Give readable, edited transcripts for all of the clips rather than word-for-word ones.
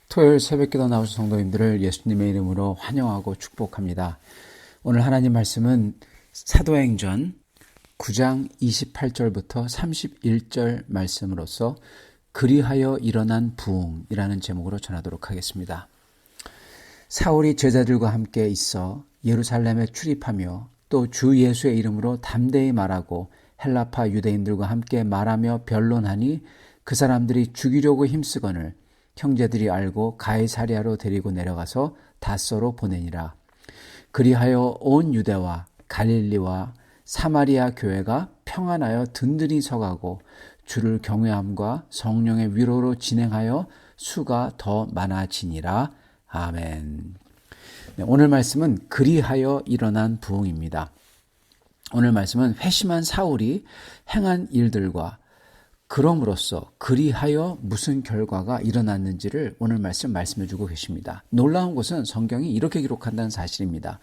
토요일 새벽기도 나오신 성도님들을 예수님의 이름으로 환영하고 축복합니다. 오늘 하나님 말씀은 사도행전 9장 28절부터 31절 말씀으로서 그리하여 일어난 부흥이라는 제목으로 전하도록 하겠습니다. 사울이 제자들과 함께 있어 예루살렘에 출입하며 또 주 예수의 이름으로 담대히 말하고 헬라파 유대인들과 함께 말하며 변론하니 그 사람들이 죽이려고 힘쓰거늘 형제들이 알고 가이사랴로 데리고 내려가서 닷소로 보내니라. 그리하여 온 유대와 갈릴리와 사마리아 교회가 평안하여 든든히 서가고 주를 경외함과 성령의 위로로 진행하여 수가 더 많아지니라. 아멘. 네, 오늘 말씀은 그리하여 일어난 부흥입니다. 오늘 말씀은 회심한 사울이 행한 일들과 그럼으로써 그리하여 무슨 결과가 일어났는지를 오늘 말씀해 주고 계십니다. 놀라운 것은 성경이 이렇게 기록한다는 사실입니다.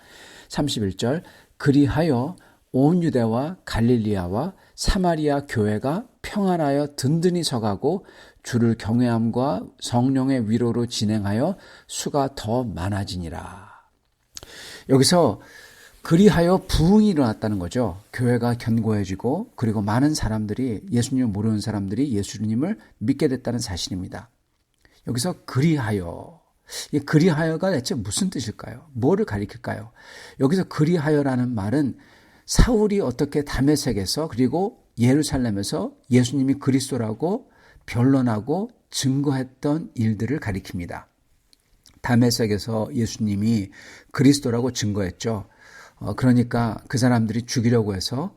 31절 그리하여 온 유대와 갈릴리아와 사마리아 교회가 평안하여 든든히 서가고 주를 경외함과 성령의 위로로 진행하여 수가 더 많아지니라. 여기서 그리하여 부흥이 일어났다는 거죠. 교회가 견고해지고 그리고 많은 사람들이 예수님을 모르는 사람들이 예수님을 믿게 됐다는 사실입니다. 여기서 그리하여, 이 그리하여가 대체 무슨 뜻일까요? 뭐를 가리킬까요? 여기서 그리하여라는 말은 사울이 어떻게 다메섹에서 그리고 예루살렘에서 예수님이 그리스도라고 변론하고 증거했던 일들을 가리킵니다. 다메섹에서 예수님이 그리스도라고 증거했죠. 그러니까 그 사람들이 죽이려고 해서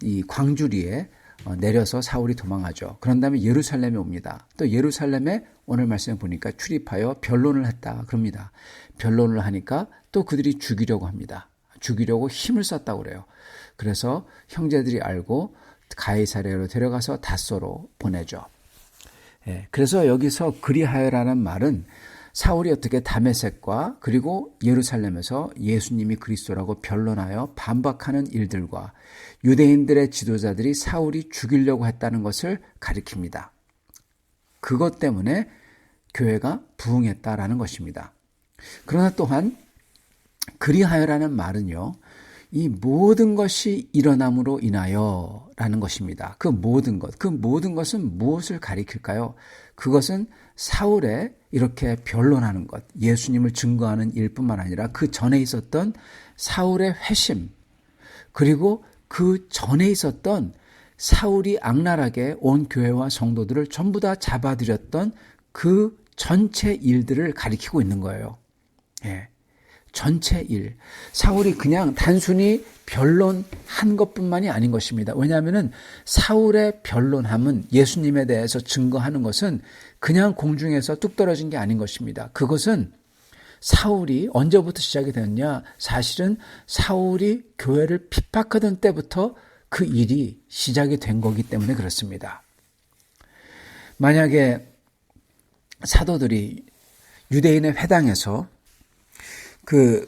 이 광주리에 내려서 사울이 도망하죠. 그런 다음에 예루살렘에 옵니다. 또 예루살렘에 오늘 말씀에 보니까 출입하여 변론을 했다 그럽니다. 변론을 하니까 또 그들이 죽이려고 합니다. 죽이려고 힘을 썼다고 그래요. 그래서 형제들이 알고 가이사랴로 데려가서 닷소로 보내죠. 그래서 여기서 그리하여라는 말은 사울이 어떻게 다메섹과 그리고 예루살렘에서 예수님이 그리스도라고 변론하여 반박하는 일들과 유대인들의 지도자들이 사울이 죽이려고 했다는 것을 가리킵니다. 그것 때문에 교회가 부흥했다라는 것입니다. 그러나 또한 그리하여라는 말은요, 이 모든 것이 일어남으로 인하여 라는 것입니다. 그 모든 것은 무엇을 가리킬까요? 그것은 사울의 이렇게 변론하는 것, 예수님을 증거하는 일뿐만 아니라 그 전에 있었던 사울의 회심, 그리고 그 전에 있었던 사울이 악랄하게 온 교회와 성도들을 전부 다 잡아들였던 그 전체 일들을 가리키고 있는 거예요. 전체 일. 사울이 그냥 단순히 변론한 것뿐만이 아닌 것입니다. 왜냐하면 사울의 변론함은 예수님에 대해서 증거하는 것은 그냥 공중에서 뚝 떨어진 게 아닌 것입니다. 그것은 사울이 언제부터 시작이 되었냐? 사실은 사울이 교회를 핍박하던 때부터 그 일이 시작이 된 거기 때문에 그렇습니다. 만약에 사도들이 유대인의 회당에서 그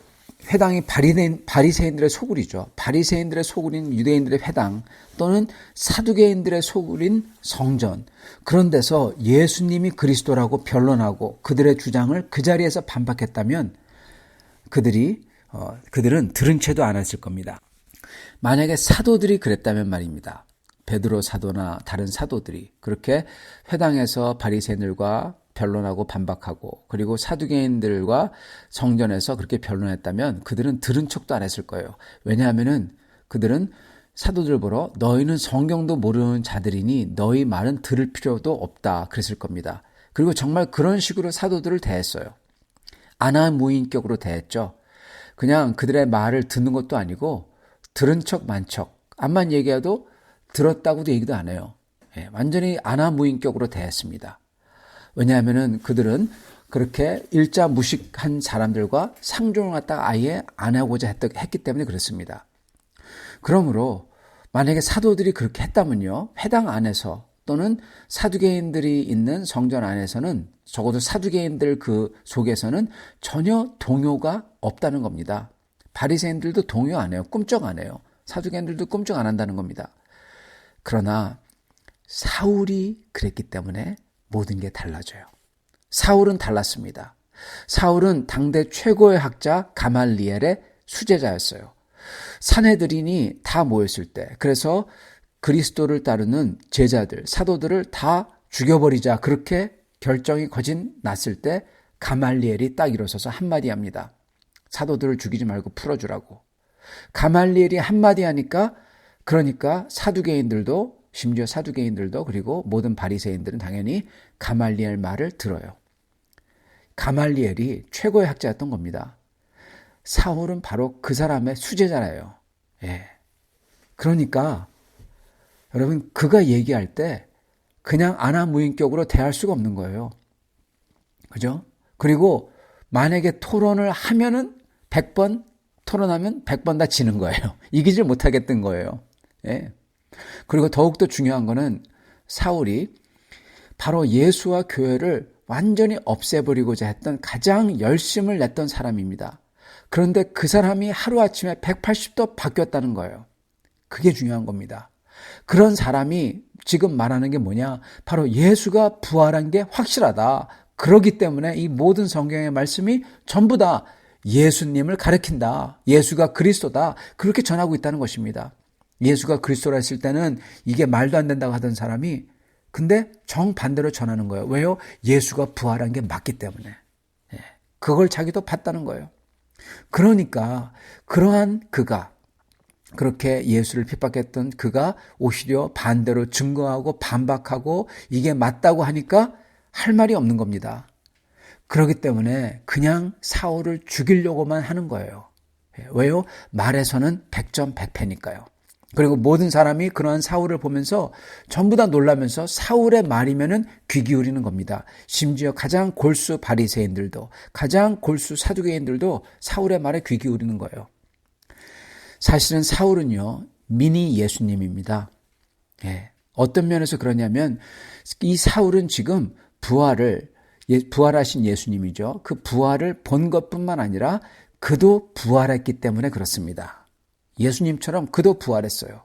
회당이 바리새인들의 소굴이죠. 바리새인들의 소굴인 유대인들의 회당 또는 사두개인들의 소굴인 성전, 그런 데서 예수님이 그리스도라고 변론하고 그들의 주장을 그 자리에서 반박했다면 그들은 들은 채도 안 했을 겁니다. 만약에 사도들이 그랬다면 말입니다. 베드로 사도나 다른 사도들이 그렇게 회당에서 바리새인들과 변론하고 반박하고 그리고 사두개인들과 성전에서 그렇게 변론했다면 그들은 들은 척도 안 했을 거예요. 왜냐하면은 그들은 사도들 보러 너희는 성경도 모르는 자들이니 너희 말은 들을 필요도 없다 그랬을 겁니다. 그리고 정말 그런 식으로 사도들을 대했어요. 아나무인격으로 대했죠. 그냥 그들의 말을 듣는 것도 아니고 들은 척 만 척, 암만 얘기해도 들었다고도 얘기도 안 해요. 완전히 아나무인격으로 대했습니다. 왜냐하면은 그들은 그렇게 일자 무식한 사람들과 상종을 갖다가 아예 안 하고자 했기 때문에 그렇습니다. 그러므로 만약에 사도들이 그렇게 했다면요, 회당 안에서 또는 사두개인들이 있는 성전 안에서는 적어도 사두개인들 그 속에서는 전혀 동요가 없다는 겁니다. 바리새인들도 동요 안 해요. 꿈쩍 안 해요. 사두개인들도 꿈쩍 안 한다는 겁니다. 그러나 사울이 그랬기 때문에 모든 게 달라져요. 사울은 달랐습니다. 사울은 당대 최고의 학자 가말리엘의 수제자였어요. 산헤드린이 다 모였을 때, 그래서 그리스도를 따르는 제자들, 사도들을 다 죽여버리자 그렇게 결정이 거진 났을 때 가말리엘이 딱 일어서서 한마디 합니다. 사도들을 죽이지 말고 풀어주라고. 가말리엘이 한마디 하니까, 그러니까 사두개인들도, 심지어 사두개인들도, 그리고 모든 바리새인들은 당연히 가말리엘 말을 들어요. 가말리엘이 최고의 학자였던 겁니다. 사울은 바로 그 사람의 수제자예요. 예. 그러니까 여러분, 그가 얘기할 때 그냥 안하무인격으로 대할 수가 없는 거예요. 그죠? 그리고 만약에 토론을 하면은 100번 토론하면 100번 다 지는 거예요. 이기질 못하겠던 거예요. 예. 그리고 더욱더 중요한 거는 사울이 바로 예수와 교회를 완전히 없애버리고자 했던 가장 열심을 냈던 사람입니다. 그런데 그 사람이 하루아침에 180도 바뀌었다는 거예요. 그게 중요한 겁니다. 그런 사람이 지금 말하는 게 뭐냐? 바로 예수가 부활한 게 확실하다. 그렇기 때문에 이 모든 성경의 말씀이 전부 다 예수님을 가리킨다. 예수가 그리스도다. 그렇게 전하고 있다는 것입니다. 예수가 그리스도라 했을 때는 이게 말도 안 된다고 하던 사람이 근데 정반대로 전하는 거예요. 왜요? 예수가 부활한 게 맞기 때문에. 그걸 자기도 봤다는 거예요. 그러니까 그러한 그가, 그렇게 예수를 핍박했던 그가 오히려 반대로 증거하고 반박하고 이게 맞다고 하니까 할 말이 없는 겁니다. 그렇기 때문에 그냥 사울을 죽이려고만 하는 거예요. 왜요? 말에서는 100점 100패니까요. 그리고 모든 사람이 그러한 사울을 보면서 전부 다 놀라면서 사울의 말이면은 귀 기울이는 겁니다. 심지어 가장 골수 바리새인들도, 가장 골수 사두개인들도 사울의 말에 귀 기울이는 거예요. 사실은 사울은요, 미니 예수님입니다. 예. 어떤 면에서 그러냐면 이 사울은 지금 부활하신 예수님이죠. 그 부활을 본 것뿐만 아니라 그도 부활했기 때문에 그렇습니다. 예수님처럼 그도 부활했어요.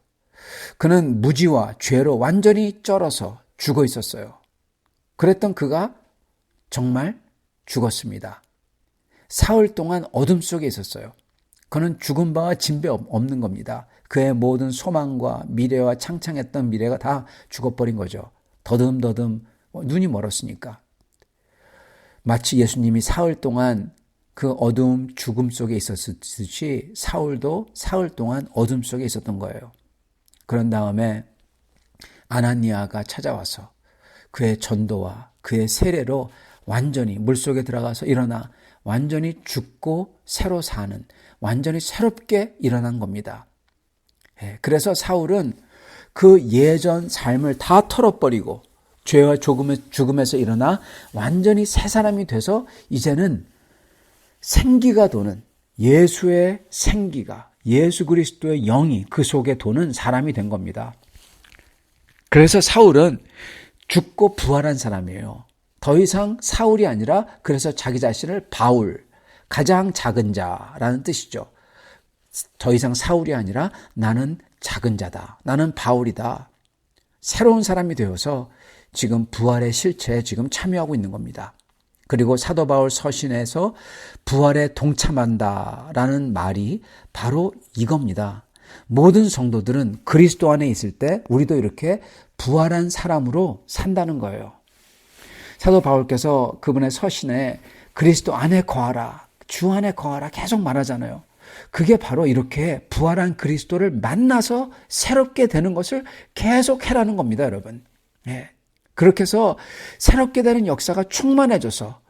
그는 무지와 죄로 완전히 쩔어서 죽어 있었어요. 그랬던 그가 정말 죽었습니다. 사흘 동안 어둠 속에 있었어요. 그는 죽은 바와 진배 없는 겁니다. 그의 모든 소망과 미래와 창창했던 미래가 다 죽어버린 거죠. 더듬더듬 눈이 멀었으니까. 마치 예수님이 사흘 동안 그 어두움 죽음 속에 있었듯이 사울도 사흘 동안 어둠 속에 있었던 거예요. 그런 다음에 아나니아가 찾아와서 그의 전도와 그의 세례로 완전히 물속에 들어가서 일어나 완전히 죽고 새로 사는, 완전히 새롭게 일어난 겁니다. 그래서 사울은 그 예전 삶을 다 털어버리고 죄와 죽음에서 일어나 완전히 새 사람이 돼서 이제는 생기가 도는, 예수의 생기가, 예수 그리스도의 영이 그 속에 도는 사람이 된 겁니다. 그래서 사울은 죽고 부활한 사람이에요. 더 이상 사울이 아니라 그래서 자기 자신을 바울, 가장 작은 자라는 뜻이죠. 더 이상 사울이 아니라 나는 작은 자다. 나는 바울이다. 새로운 사람이 되어서 지금 부활의 실체에 지금 참여하고 있는 겁니다. 그리고 사도 바울 서신에서 부활에 동참한다라는 말이 바로 이겁니다. 모든 성도들은 그리스도 안에 있을 때 우리도 이렇게 부활한 사람으로 산다는 거예요. 사도 바울께서 그분의 서신에 그리스도 안에 거하라, 주 안에 거하라 계속 말하잖아요. 그게 바로 이렇게 부활한 그리스도를 만나서 새롭게 되는 것을 계속 해라는 겁니다, 여러분. 그렇게 해서 새롭게 되는 역사가 충만해져서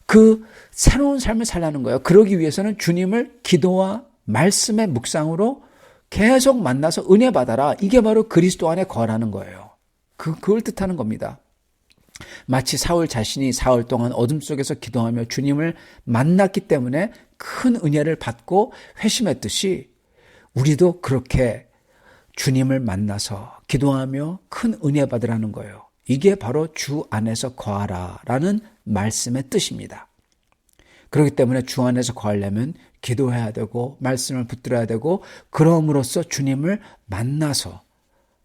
그 새로운 삶을 살라는 거예요. 그러기 위해서는 주님을 기도와 말씀의 묵상으로 계속 만나서 은혜 받아라. 이게 바로 그리스도 안에 거하라는 거예요. 그걸 뜻하는 겁니다. 마치 사울 자신이 사흘 동안 어둠 속에서 기도하며 주님을 만났기 때문에 큰 은혜를 받고 회심했듯이 우리도 그렇게 주님을 만나서 기도하며 큰 은혜 받으라는 거예요. 이게 바로 주 안에서 거하라라는 말씀의 뜻입니다. 그렇기 때문에 주 안에서 거하려면 기도해야 되고 말씀을 붙들어야 되고 그럼으로써 주님을 만나서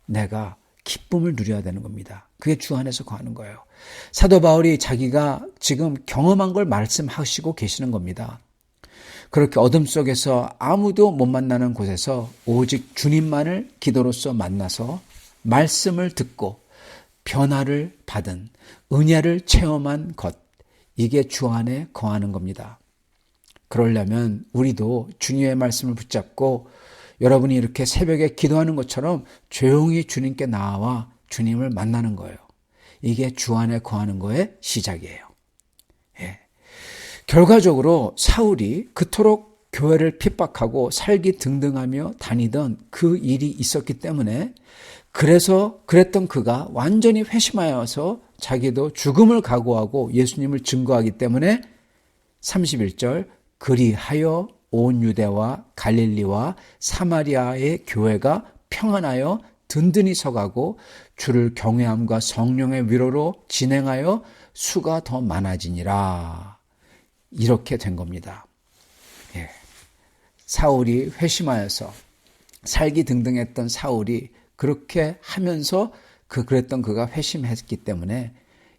내가 기쁨을 누려야 되는 겁니다. 그게 주 안에서 거하는 거예요. 사도 바울이 자기가 지금 경험한 걸 말씀하시고 계시는 겁니다. 그렇게 어둠 속에서 아무도 못 만나는 곳에서 오직 주님만을 기도로서 만나서 말씀을 듣고 변화를 받은 은혜를 체험한 것, 이게 주 안에 거하는 겁니다. 그러려면 우리도 주님의 말씀을 붙잡고 여러분이 이렇게 새벽에 기도하는 것처럼 조용히 주님께 나와 주님을 만나는 거예요. 이게 주 안에 거하는 거의 시작이에요. 예. 결과적으로 사울이 그토록 교회를 핍박하고 살기 등등하며 다니던 그 일이 있었기 때문에 그랬던 그가 완전히 회심하여서 자기도 죽음을 각오하고 예수님을 증거하기 때문에 31절 그리하여 온 유대와 갈릴리와 사마리아의 교회가 평안하여 든든히 서가고 주를 경외함과 성령의 위로로 진행하여 수가 더 많아지니라. 이렇게 된 겁니다. 예. 사울이 회심하여서 살기 등등했던 사울이 그렇게 하면서 그랬던 그가 회심했기 때문에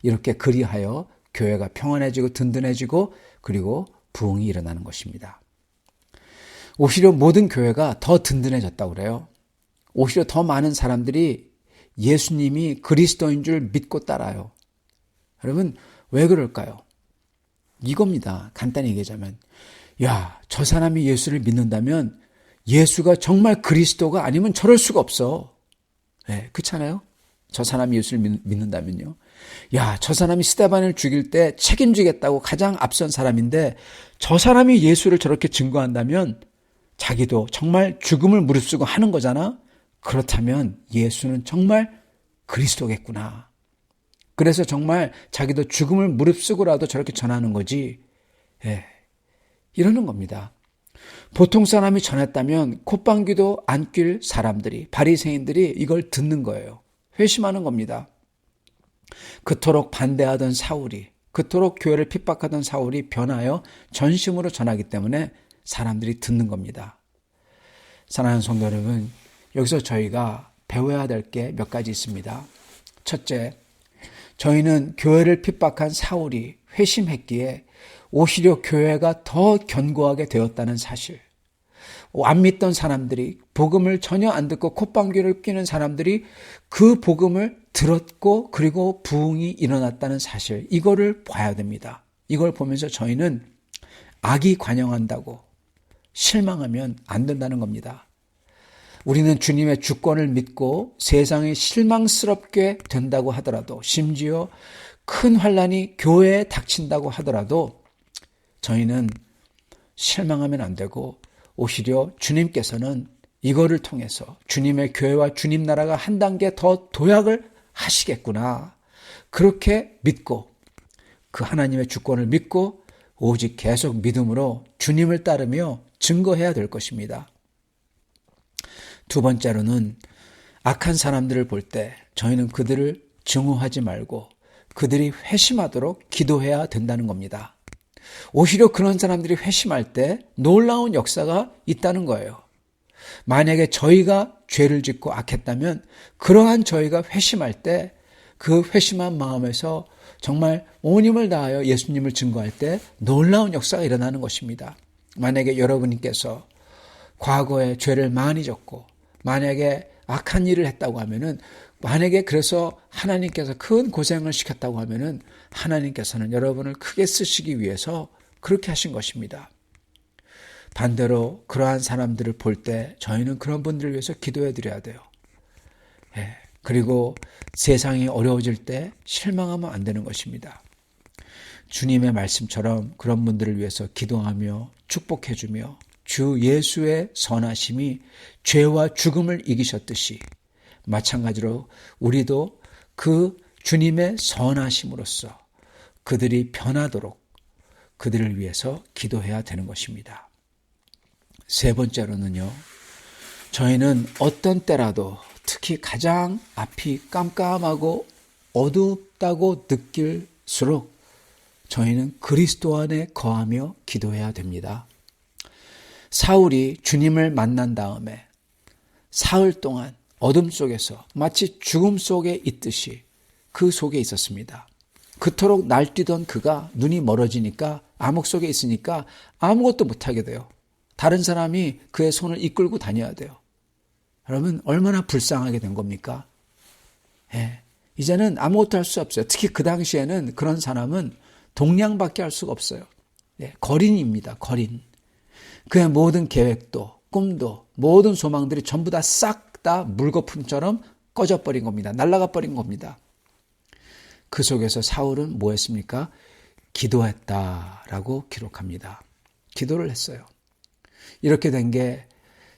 이렇게 그리하여 교회가 평안해지고 든든해지고 그리고 부흥이 일어나는 것입니다. 오히려 모든 교회가 더 든든해졌다고 그래요. 오히려 더 많은 사람들이 예수님이 그리스도인 줄 믿고 따라요. 여러분 왜 그럴까요? 이겁니다. 간단히 얘기하자면 저 사람이 예수를 믿는다면 예수가 정말 그리스도가 아니면 저럴 수가 없어. 네, 그렇잖아요? 저 사람이 예수를 믿는다면요. 저 사람이 스데반을 죽일 때 책임지겠다고 가장 앞선 사람인데 저 사람이 예수를 저렇게 증거한다면 자기도 정말 죽음을 무릅쓰고 하는 거잖아. 그렇다면 예수는 정말 그리스도겠구나. 그래서 정말 자기도 죽음을 무릅쓰고라도 저렇게 전하는 거지. 예, 이러는 겁니다. 보통 사람이 전했다면 콧방귀도 안 낄 사람들이, 바리새인들이 이걸 듣는 거예요. 회심하는 겁니다. 그토록 반대하던 사울이, 그토록 교회를 핍박하던 사울이 변하여 전심으로 전하기 때문에 사람들이 듣는 겁니다. 사랑하는 성도 여러분, 여기서 저희가 배워야 될 게 몇 가지 있습니다. 첫째, 저희는 교회를 핍박한 사울이 회심했기에 오히려 교회가 더 견고하게 되었다는 사실. 안 믿던 사람들이, 복음을 전혀 안 듣고 콧방귀를 뀌는 사람들이 그 복음을 들었고 그리고 부흥이 일어났다는 사실, 이거를 봐야 됩니다. 이걸 보면서 저희는 악이 관영한다고 실망하면 안 된다는 겁니다. 우리는 주님의 주권을 믿고 세상이 실망스럽게 된다고 하더라도, 심지어 큰 환난이 교회에 닥친다고 하더라도 저희는 실망하면 안 되고 오히려 주님께서는 이거를 통해서 주님의 교회와 주님 나라가 한 단계 더 도약을 하시겠구나, 그렇게 믿고 그 하나님의 주권을 믿고 오직 계속 믿음으로 주님을 따르며 증거해야 될 것입니다. 두 번째로는 악한 사람들을 볼 때 저희는 그들을 증오하지 말고 그들이 회심하도록 기도해야 된다는 겁니다. 오히려 그런 사람들이 회심할 때 놀라운 역사가 있다는 거예요. 만약에 저희가 죄를 짓고 악했다면 그러한 저희가 회심할 때 그 회심한 마음에서 정말 온 힘을 다하여 예수님을 증거할 때 놀라운 역사가 일어나는 것입니다. 만약에 여러분께서 과거에 죄를 많이 졌고 만약에 악한 일을 했다고 하면은, 만약에 그래서 하나님께서 큰 고생을 시켰다고 하면은 하나님께서는 여러분을 크게 쓰시기 위해서 그렇게 하신 것입니다. 반대로 그러한 사람들을 볼 때 저희는 그런 분들을 위해서 기도해 드려야 돼요. 예. 그리고 세상이 어려워질 때 실망하면 안 되는 것입니다. 주님의 말씀처럼 그런 분들을 위해서 기도하며 축복해 주며 주 예수의 선하심이 죄와 죽음을 이기셨듯이 마찬가지로 우리도 그 주님의 선하심으로써 그들이 변하도록 그들을 위해서 기도해야 되는 것입니다. 세 번째로는요, 저희는 어떤 때라도 특히 가장 앞이 깜깜하고 어둡다고 느낄수록 저희는 그리스도 안에 거하며 기도해야 됩니다. 사울이 주님을 만난 다음에 사흘 동안 어둠 속에서 마치 죽음 속에 있듯이 그 속에 있었습니다. 그토록 날뛰던 그가 눈이 멀어지니까 암흑 속에 있으니까 아무것도 못하게 돼요. 다른 사람이 그의 손을 이끌고 다녀야 돼요. 여러분 얼마나 불쌍하게 된 겁니까? 이제는 아무것도 할 수 없어요. 특히 그 당시에는 그런 사람은 동냥밖에 할 수가 없어요. 거린입니다. 거린. 그의 모든 계획도 꿈도 모든 소망들이 전부 다 싹 다 물거품처럼 꺼져버린 겁니다. 날아가 버린 겁니다. 그 속에서 사울은 뭐 했습니까? 기도했다라고 기록합니다. 기도를 했어요. 이렇게 된 게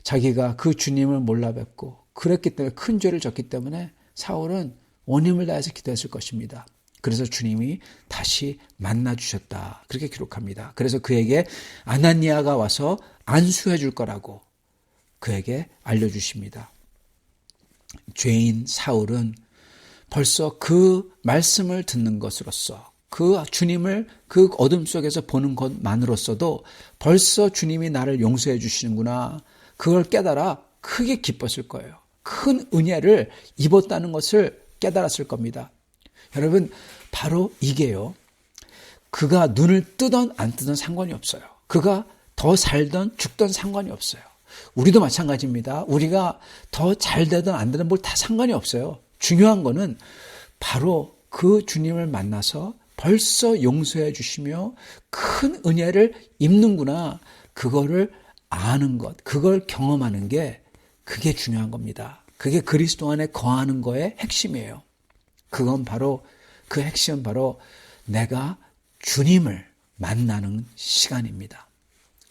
자기가 그 주님을 몰라 뵙고 그랬기 때문에 큰 죄를 졌기 때문에 사울은 온 힘을 다해서 기도했을 것입니다. 그래서 주님이 다시 만나 주셨다. 그렇게 기록합니다. 그래서 그에게 아나니아가 와서 안수해 줄 거라고 그에게 알려주십니다. 죄인 사울은 벌써 그 말씀을 듣는 것으로서 그 주님을 그 어둠 속에서 보는 것만으로서도 벌써 주님이 나를 용서해 주시는구나. 그걸 깨달아 크게 기뻤을 거예요. 큰 은혜를 입었다는 것을 깨달았을 겁니다. 여러분 바로 이게요. 그가 눈을 뜨던 안 뜨던 상관이 없어요. 그가 더 살던 죽던 상관이 없어요. 우리도 마찬가지입니다. 우리가 더 잘 되든 안 되든 뭘 다 상관이 없어요. 중요한 거는 바로 그 주님을 만나서 벌써 용서해 주시며 큰 은혜를 입는구나. 그거를 아는 것, 그걸 경험하는 게 그게 중요한 겁니다. 그게 그리스도 안에 거하는 거의 핵심이에요. 그건 바로 그 핵심은 바로 내가 주님을 만나는 시간입니다.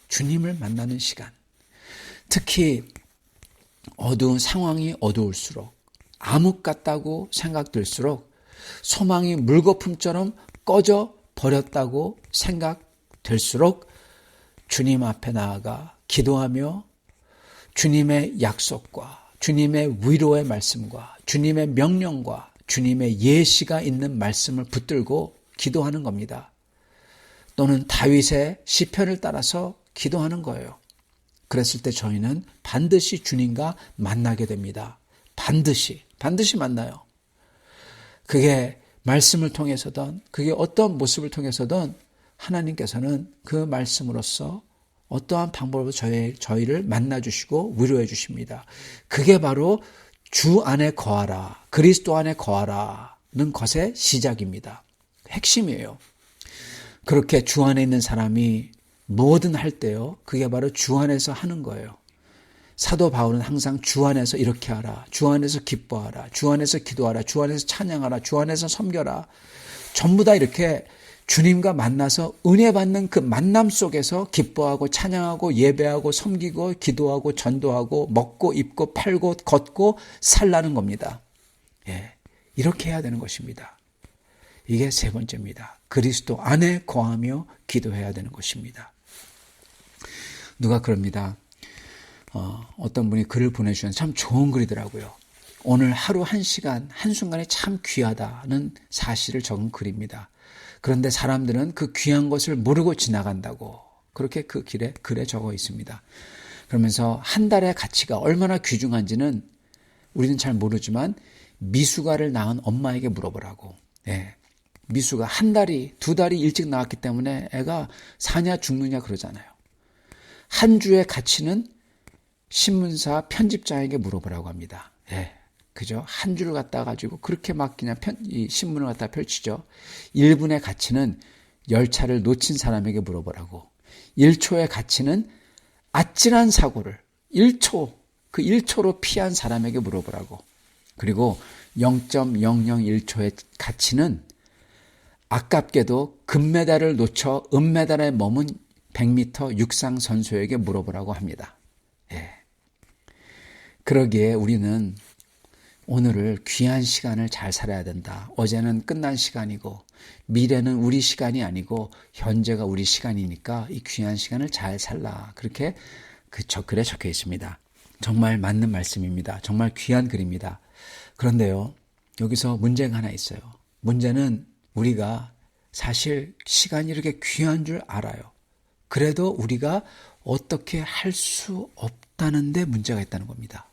주님을 만나는 시간. 특히 어두운 상황이 어두울수록 암흑 같다고 생각될수록 소망이 물거품처럼 꺼져 버렸다고 생각될수록 주님 앞에 나아가 기도하며 주님의 약속과 주님의 위로의 말씀과 주님의 명령과 주님의 예시가 있는 말씀을 붙들고 기도하는 겁니다. 또는 다윗의 시편을 따라서 기도하는 거예요. 그랬을 때 저희는 반드시 주님과 만나게 됩니다. 반드시 만나요. 그게 말씀을 통해서든 그게 어떤 모습을 통해서든 하나님께서는 그 말씀으로써 어떠한 방법으로 저희를 만나주시고 위로해 주십니다. 그게 바로 주 안에 거하라, 그리스도 안에 거하라는 것의 시작입니다. 핵심이에요. 그렇게 주 안에 있는 사람이 뭐든 할 때요. 그게 바로 주 안에서 하는 거예요. 사도 바울은 항상 주 안에서 이렇게 하라. 주 안에서 기뻐하라. 주 안에서 기도하라. 주 안에서 찬양하라. 주 안에서 섬겨라. 전부 다 이렇게 주님과 만나서 은혜 받는 그 만남 속에서 기뻐하고 찬양하고 예배하고 섬기고 기도하고 전도하고 먹고 입고 팔고 걷고 살라는 겁니다. 이렇게 해야 되는 것입니다. 이게 세 번째입니다. 그리스도 안에 거하며 기도해야 되는 것입니다. 누가 그럽니다. 어떤 분이 글을 보내주셨는데 참 좋은 글이더라고요. 오늘 하루 한 시간, 한순간이 참 귀하다는 사실을 적은 글입니다. 그런데 사람들은 그 귀한 것을 모르고 지나간다고 그렇게 그 글에 적어 있습니다. 그러면서 한 달의 가치가 얼마나 귀중한지는 우리는 잘 모르지만 미숙아를 낳은 엄마에게 물어보라고. 미숙아 한 달이 두 달이 일찍 나왔기 때문에 애가 사냐 죽느냐 그러잖아요. 한 주의 가치는 신문사 편집장에게 물어보라고 합니다. 그죠? 한 주를 갖다 가지고 그렇게 막 그냥 이 신문을 갖다 펼치죠. 1분의 가치는 열차를 놓친 사람에게 물어보라고. 1초의 가치는 아찔한 사고를 1초, 그 1초로 피한 사람에게 물어보라고. 그리고 0.001초의 가치는 아깝게도 금메달을 놓쳐 은메달에 머문 100m 육상 선수에게 물어보라고 합니다. 그러기에 우리는 오늘을 귀한 시간을 잘 살아야 된다. 어제는 끝난 시간이고 미래는 우리 시간이 아니고 현재가 우리 시간이니까 이 귀한 시간을 잘 살라. 그렇게 그 글에 적혀 있습니다. 정말 맞는 말씀입니다. 정말 귀한 글입니다. 그런데요, 여기서 문제가 하나 있어요. 문제는 우리가 사실 시간이 이렇게 귀한 줄 알아요. 그래도 우리가 어떻게 할 수 없다는 데 문제가 있다는 겁니다.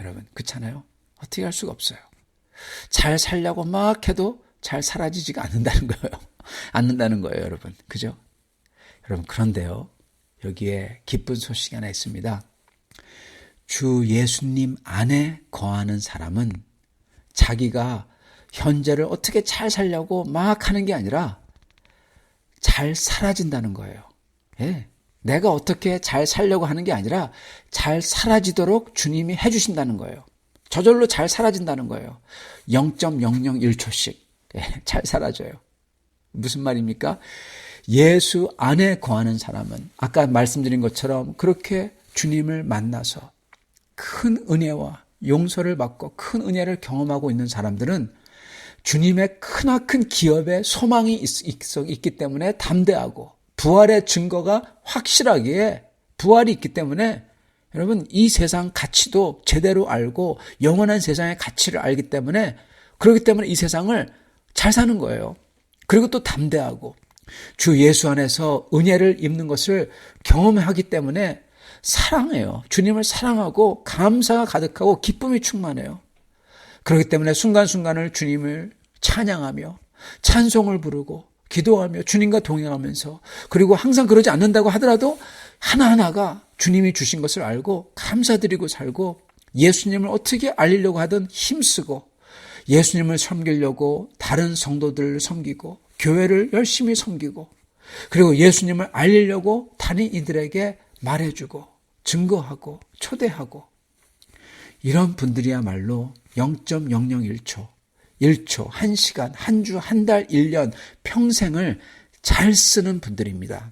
여러분, 그렇잖아요? 어떻게 할 수가 없어요. 잘 살려고 막 해도 잘 사라지지가 않는다는 거예요, 여러분. 그죠? 여러분, 그런데요, 여기에 기쁜 소식이 하나 있습니다. 주 예수님 안에 거하는 사람은 자기가 현재를 어떻게 잘 살려고 막 하는 게 아니라 잘 사라진다는 거예요. 예. 내가 어떻게 잘 살려고 하는 게 아니라 잘 사라지도록 주님이 해주신다는 거예요. 저절로 잘 사라진다는 거예요. 0.001초씩 잘 사라져요. 무슨 말입니까? 예수 안에 거하는 사람은 아까 말씀드린 것처럼 그렇게 주님을 만나서 큰 은혜와 용서를 받고 큰 은혜를 경험하고 있는 사람들은 주님의 크나큰 기업에 소망이 있기 때문에 담대하고 부활의 증거가 확실하기에 부활이 있기 때문에 여러분 이 세상 가치도 제대로 알고 영원한 세상의 가치를 알기 때문에 그렇기 때문에 이 세상을 잘 사는 거예요. 그리고 또 담대하고 주 예수 안에서 은혜를 입는 것을 경험하기 때문에 사랑해요. 주님을 사랑하고 감사가 가득하고 기쁨이 충만해요. 그렇기 때문에 순간순간을 주님을 찬양하며 찬송을 부르고 기도하며 주님과 동행하면서 그리고 항상 그러지 않는다고 하더라도 하나하나가 주님이 주신 것을 알고 감사드리고 살고 예수님을 어떻게 알리려고 하든 힘쓰고 예수님을 섬기려고 다른 성도들을 섬기고 교회를 열심히 섬기고 그리고 예수님을 알리려고 다른 이들에게 말해주고 증거하고 초대하고 이런 분들이야말로 0.001초, 1초, 1시간, 한 주, 한 달, 1년, 평생을 잘 쓰는 분들입니다.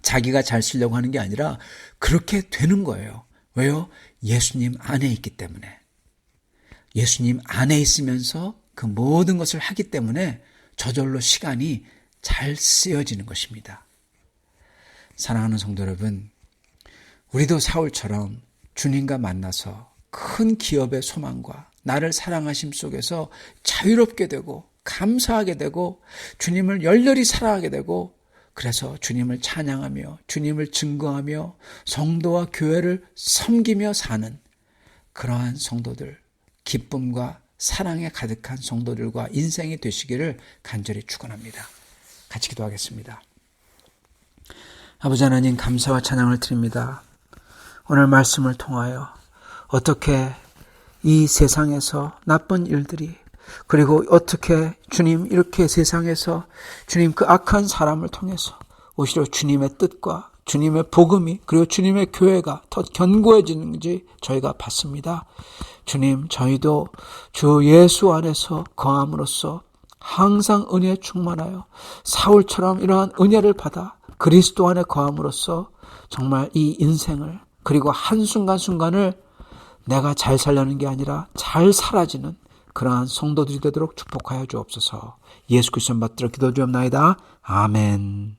자기가 잘 쓰려고 하는 게 아니라 그렇게 되는 거예요. 왜요? 예수님 안에 있기 때문에. 예수님 안에 있으면서 그 모든 것을 하기 때문에 저절로 시간이 잘 쓰여지는 것입니다. 사랑하는 성도 여러분, 우리도 사울처럼 주님과 만나서 큰 기업의 소망과 나를 사랑하심 속에서 자유롭게 되고 감사하게 되고 주님을 열렬히 사랑하게 되고 그래서 주님을 찬양하며 주님을 증거하며 성도와 교회를 섬기며 사는 그러한 성도들, 기쁨과 사랑에 가득한 성도들과 인생이 되시기를 간절히 축원합니다. 같이 기도하겠습니다. 아버지 하나님 감사와 찬양을 드립니다. 오늘 말씀을 통하여 어떻게 이 세상에서 나쁜 일들이 그리고 어떻게 주님 이렇게 세상에서 주님 그 악한 사람을 통해서 오히려 주님의 뜻과 주님의 복음이 그리고 주님의 교회가 더 견고해지는지 저희가 봤습니다. 주님 저희도 주 예수 안에서 거함으로써 항상 은혜에 충만하여 사울처럼 이러한 은혜를 받아 그리스도 안에 거함으로써 정말 이 인생을 그리고 한순간순간을 내가 잘 살려는 게 아니라 잘 사라지는 그러한 성도들이 되도록 축복하여 주옵소서. 예수 그리스도 받들어 기도드리옵나이다. 아멘.